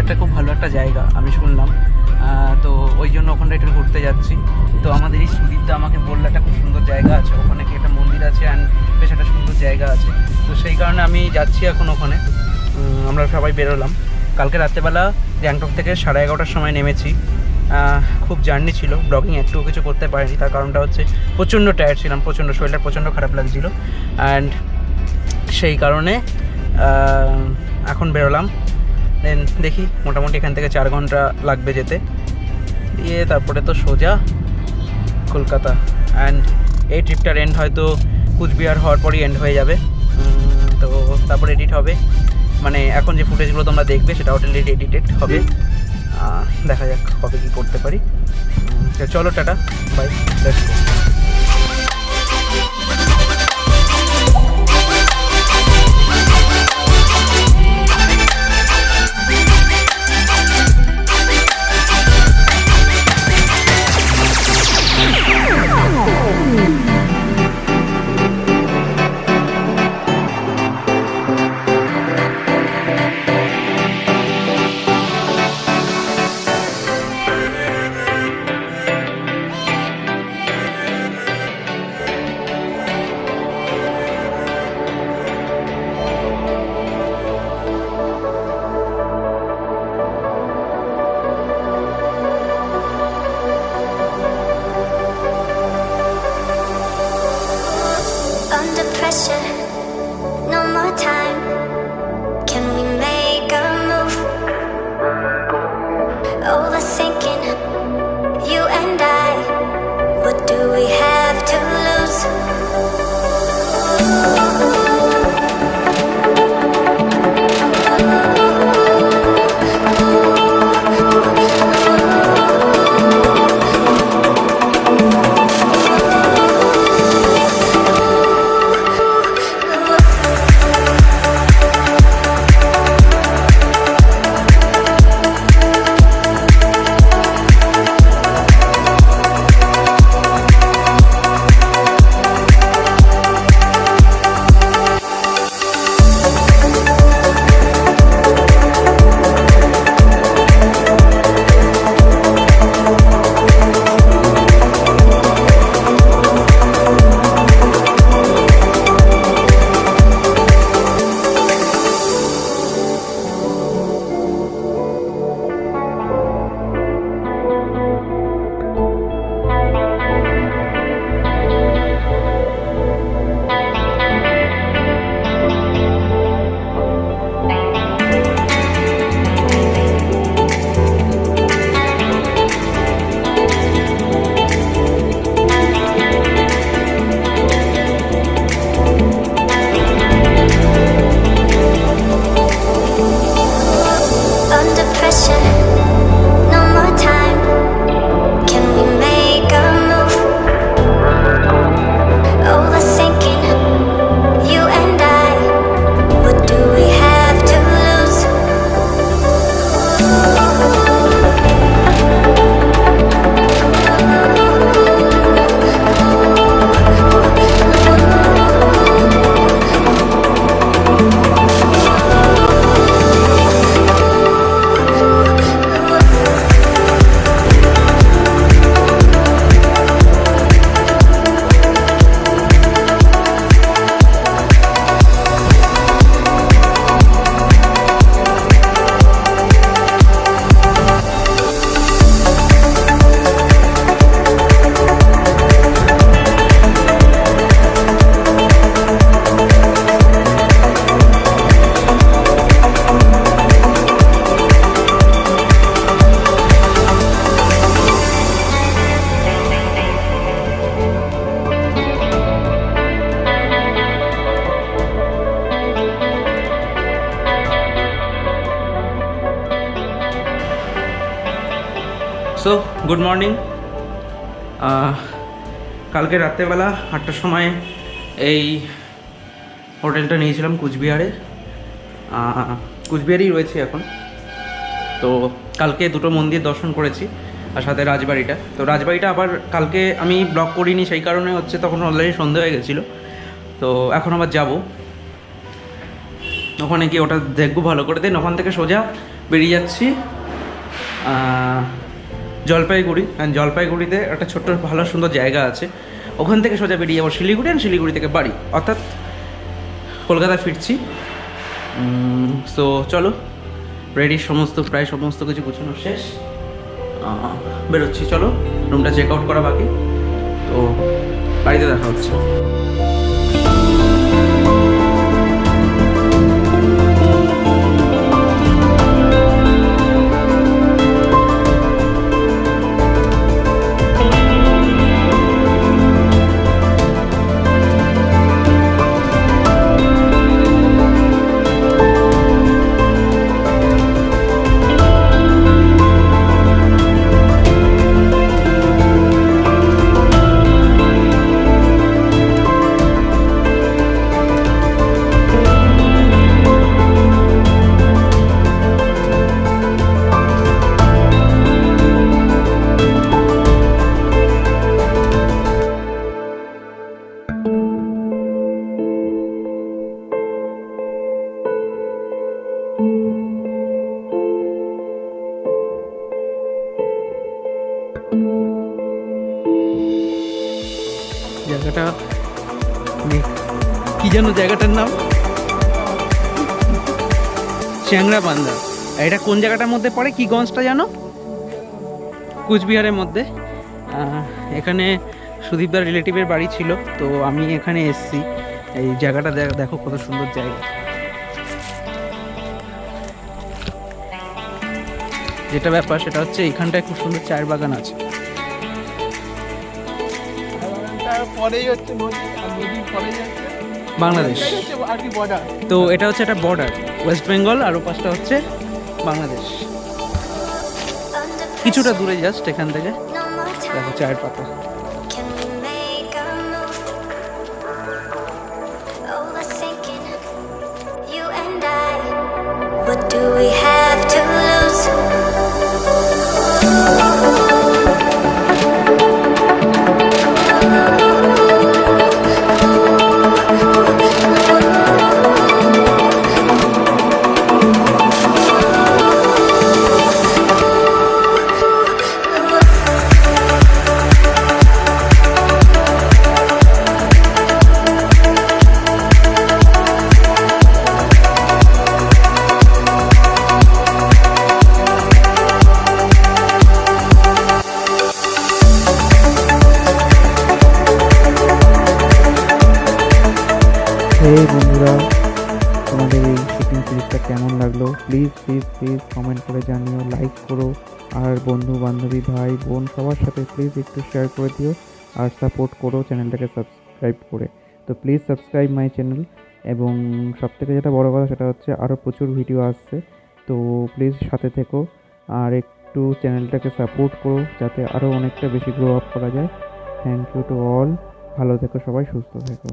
একটা খুব ভালো একটা জায়গা আমি শুনলাম, তো ওই জন্য ওখানটা একটু ঘুরতে যাচ্ছি। তো আমাদের এই সুদীপদা আমাকে বললো একটা খুব সুন্দর জায়গা আছে, ওখানে কি একটা মন্দির আছে অ্যান্ড বেশ একটা সুন্দর জায়গা আছে। তো সেই কারণে আমি যাচ্ছি এখন ওখানে। আমরা সবাই বেরোলাম। কালকে রাত্রেবেলা গ্যাংটক থেকে 11:30টার সময় নেমেছি। খুব জার্নি ছিল, ব্লগিং একটুও কিছু করতে পারিনি। তার কারণটা হচ্ছে প্রচণ্ড টায়ার্ড ছিলাম, শরীরটা প্রচণ্ড খারাপ লাগছিলো। অ্যান্ড সেই কারণে এখন বেরোলাম। দেন দেখি, মোটামুটি এখান থেকে 4 ঘন্টা লাগবে যেতে, দিয়ে তারপরে তো সোজা কলকাতা। অ্যান্ড এই ট্রিপটার এন্ড হয়তো কুচবিহার হওয়ার পরই এন্ড হয়ে যাবে। তো তারপর এডিট হবে, মানে এখন যে ফুটেজগুলো তোমরা দেখবে সেটা অলরেডি এডিটেড হবে। দেখা যাক কবে কী করতে পারি। চলো tata, bye, let's go. No more time. Can we make a move? Overthinking, you and I. What do we have to lose? So good morning. কালকে রাত্রেবেলা 8টার সময় এই হোটেলটা নিয়েছিলাম কুচবিহারে, কুচবিহারেই রয়েছে এখন। তো কালকে দুটো মন্দির দর্শন করেছি আর সাথে রাজবাড়িটা। তো রাজবাড়িটা আবার কালকে আমি ব্লগ করিনি, সেই কারণে হচ্ছে তখন অলরেডি সন্ধে হয়ে গেছিলো। তো এখন আবার যাব ওখানে গিয়ে ওটা দেখবো ভালো করে। দেন ওখান থেকে সোজা বেরিয়ে যাচ্ছি জলপাইগুড়ি। অ্যান্ড জলপাইগুড়িতে একটা ছোট্ট ভালো সুন্দর জায়গা আছে, ওখান থেকে সোজা বেরিয়ে যাবো শিলিগুড়ি, অ্যান্ড শিলিগুড়ি থেকে বাড়ি, অর্থাৎ কলকাতা ফিরছি। সো চলো, রেডি, প্রায় সমস্ত কিছু গুছানো শেষ, বেরোচ্ছি। চলো, রুমটা চেক আউট করা বাকি, তো বাড়িতে দেখা হচ্ছে। জায়গাটা কি যেন জায়গাটার নাম, চ্যাংড়াবান্ধা। এটা কোন জায়গাটার মধ্যে পড়ে, কি গঞ্জটা জানো? কুচবিহারের মধ্যে। এখানে সুদীপদার রিলেটিভের বাড়ি ছিল, তো আমি এখানে এসছি। এই জায়গাটা দেখো কত সুন্দর জায়গা। যেটা ব্যাপার সেটা হচ্ছে এইখানটায় খুব সুন্দর চায়ের বাগান আছে। বাংলাদেশ, তো এটা হচ্ছে একটা বর্ডার, ওয়েস্ট বেঙ্গল আর ওপাশটা হচ্ছে বাংলাদেশ। কিছুটা দূরে জাস্ট এখান থেকে দেখো চায়ের পাতা। Can we make a move? Overthinking, you and I. What do we have to lose? এই বন্ধুরা, তোমাদের এই সিকিম সিরিজটা কেমন লাগলো প্লিজ প্লিজ প্লিজ কমেন্ট করে জানিও, লাইক করো, আর বন্ধু বান্ধবী ভাই বোন সবার সাথে প্লিজ একটু শেয়ার করে দিও, আর সাপোর্ট করো চ্যানেলটাকে সাবস্ক্রাইব করে। তো প্লিজ সাবস্ক্রাইব মাই চ্যানেল। এবং সবথেকে যেটা বড় কথা সেটা হচ্ছে আরও প্রচুর ভিডিও আসছে, তো প্লিজ সাথে থেকো আর একটু চ্যানেলটাকে সাপোর্ট করো যাতে আরও অনেকটা বেশি গ্রো আপ করা যায়। থ্যাংক ইউ টু অল, ভালো থেকো সবাই, সুস্থ থেকো।